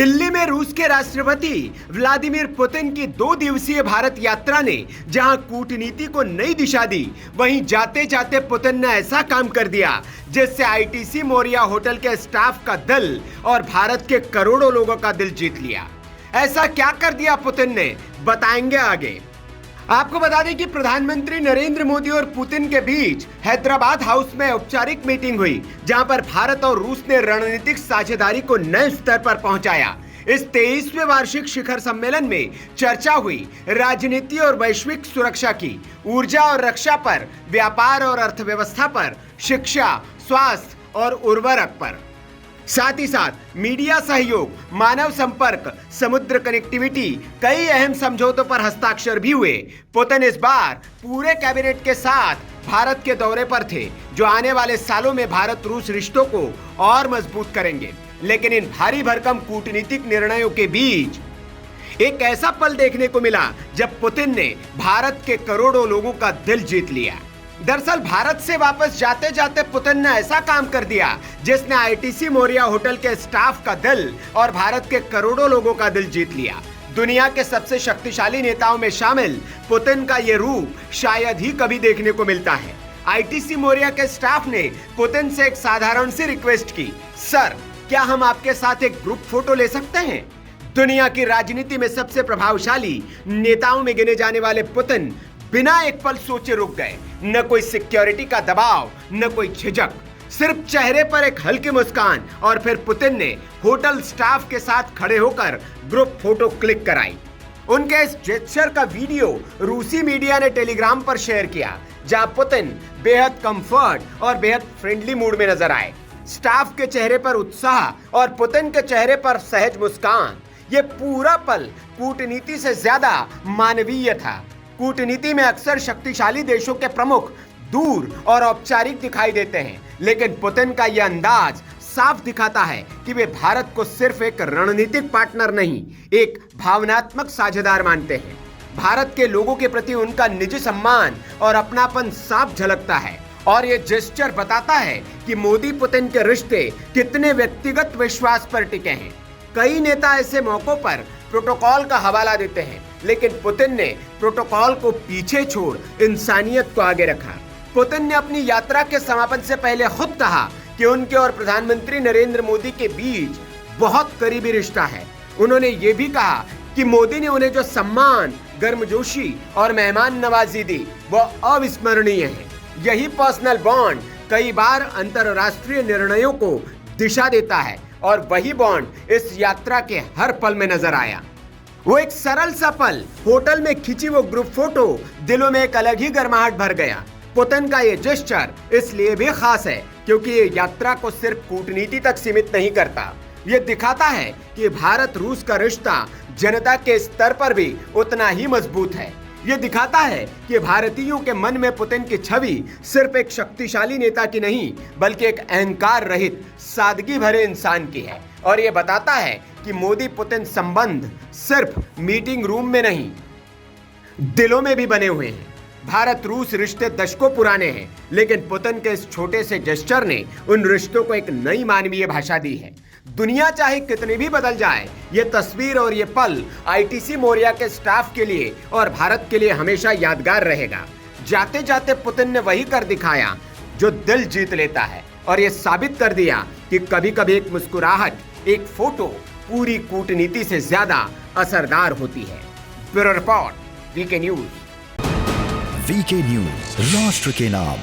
दिल्ली में रूस के राष्ट्रपति व्लादिमीर पुतिन की 2 दिवसीय भारत यात्रा ने जहां कूटनीति को नई दिशा दी, वहीं जाते जाते पुतिन ने ऐसा काम कर दिया जिससे आईटीसी मोरिया होटल के स्टाफ का दिल और भारत के करोड़ों लोगों का दिल जीत लिया। ऐसा क्या कर दिया पुतिन ने, बताएंगे आगे। आपको बता दें कि प्रधानमंत्री नरेंद्र मोदी और पुतिन के बीच हैदराबाद हाउस में औपचारिक मीटिंग हुई, जहां पर भारत और रूस ने रणनीतिक साझेदारी को नए स्तर पर पहुंचाया। इस 23वें वार्षिक शिखर सम्मेलन में चर्चा हुई राजनीति और वैश्विक सुरक्षा की, ऊर्जा और रक्षा पर, व्यापार और अर्थव्यवस्था पर, शिक्षा, स्वास्थ्य और उर्वरक पर। साथ ही साथ मीडिया सहयोग, मानव संपर्क, समुद्र कनेक्टिविटी, कई अहम समझौतों पर हस्ताक्षर भी हुए। पुतिन इस बार पूरे कैबिनेट के साथ भारत के दौरे पर थे, जो आने वाले सालों में भारत रूस रिश्तों को और मजबूत करेंगे। लेकिन इन भारी भरकम कूटनीतिक निर्णयों के बीच एक ऐसा पल देखने को मिला जब पुतिन ने भारत के करोड़ों लोगों का दिल जीत लिया। दरअसल भारत से वापस जाते जाते पुतिन ने ऐसा काम कर दिया जिसने आईटीसी मोरिया होटल के स्टाफ का दिल और भारत के करोड़ों लोगों का दिल जीत लिया। दुनिया के सबसे शक्तिशाली नेताओं में शामिल पुतिन का ये रूप शायद ही कभी देखने को मिलता है। आईटीसी मोरिया के स्टाफ ने पुतिन से एक साधारण सी रिक्वेस्ट की, सर क्या हम आपके साथ एक ग्रुप फोटो ले सकते हैं? दुनिया की राजनीति में सबसे प्रभावशाली नेताओं में गिने जाने वाले पुतिन बिना एक पल सोचे रुक गए। न कोई सिक्योरिटी का दबाव, न कोई झिझक, सिर्फ चेहरे पर एक हल्की मुस्कान, और फिर पुतिन ने होटल स्टाफ के साथ खड़े होकर ग्रुप फोटो क्लिक कराई। उनके इस जेस्चर का वीडियो रूसी मीडिया ने टेलीग्राम पर शेयर किया, जहां पुतिन बेहद कंफर्ट और बेहद फ्रेंडली मूड में नजर आए। स्टाफ के चेहरे पर उत्साह और पुतिन के चेहरे पर सहज मुस्कान। ये पूरा पल कूटनीति से ज्यादा मानवीय था। कूटनीति में अक्सर शक्तिशाली देशों के प्रमुख दूर और औपचारिक दिखाई देते हैं, लेकिन पुतिन का यह अंदाज साफ दिखाता है कि वे भारत को सिर्फ एक रणनीतिक पार्टनर नहीं, एक भावनात्मक साझेदार मानते हैं। भारत के लोगों के प्रति उनका निजी सम्मान और अपनापन साफ झलकता है, और ये जेस्चर बताता है कि मोदी पुतिन के रिश्ते कितने व्यक्तिगत विश्वास पर टिके हैं। कई नेता ऐसे मौकों पर प्रोटोकॉल का हवाला देते हैं, लेकिन पुतिन ने प्रोटोकॉल को पीछे छोड़ इंसानियत को आगे रखा। पुतिन ने अपनी यात्रा के समापन से पहले खुद कहा कि उनके और प्रधानमंत्री नरेंद्र मोदी के बीच बहुत करीबी रिश्ता है। उन्होंने ये भी कहा कि मोदी ने उन्हें जो सम्मान, गर्मजोशी और मेहमान नवाजी दी, वह अविस्मरणीय है। यही पर्सनल बॉन्ड कई बार अंतरराष्ट्रीय निर्णयों को दिशा देता है, और वही बॉन्ड इस यात्रा के हर पल में नजर आया। वो एक सरल सा पल, होटल में खिंची वो ग्रुप फोटो, दिलों में एक अलग ही गर्माहट भर गया। पुतिन का ये जेस्चर इसलिए भी खास है क्योंकि ये यात्रा को सिर्फ कूटनीति तक सीमित नहीं करता। ये दिखाता है कि भारत रूस का रिश्ता जनता के स्तर पर भी उतना ही मजबूत है। ये दिखाता है कि भारतीयों के मन में पुतिन की छवि सिर्फ एक शक्तिशाली नेता की नहीं, बल्कि एक अहंकार रहित, सादगी भरे इंसान की है। और ये बताता है कि मोदी पुतिन संबंध सिर्फ मीटिंग रूम में नहीं, दिलों में भी बने हुए हैं। भारत रूस रिश्ते दशकों पुराने हैं, लेकिन पुतिन के इस छोटे से जेस्चर ने उन रिश्तों को एक नई मानवीय भाषा दी है। दुनिया चाहे कितनी भी बदल जाए, ये तस्वीर और ये पल आईटीसी मोरिया के स्टाफ के लिए और भारत के लिए हमेशा यादगार रहेगा। जाते जाते पुतिन ने वही कर दिखाया जो दिल जीत लेता है, और ये साबित कर दिया कि कभी कभी एक मुस्कुराहट, एक फोटो पूरी कूटनीति से ज्यादा असरदार होती है। Bureau report, VK news. VK news, राष्ट्र के नाम।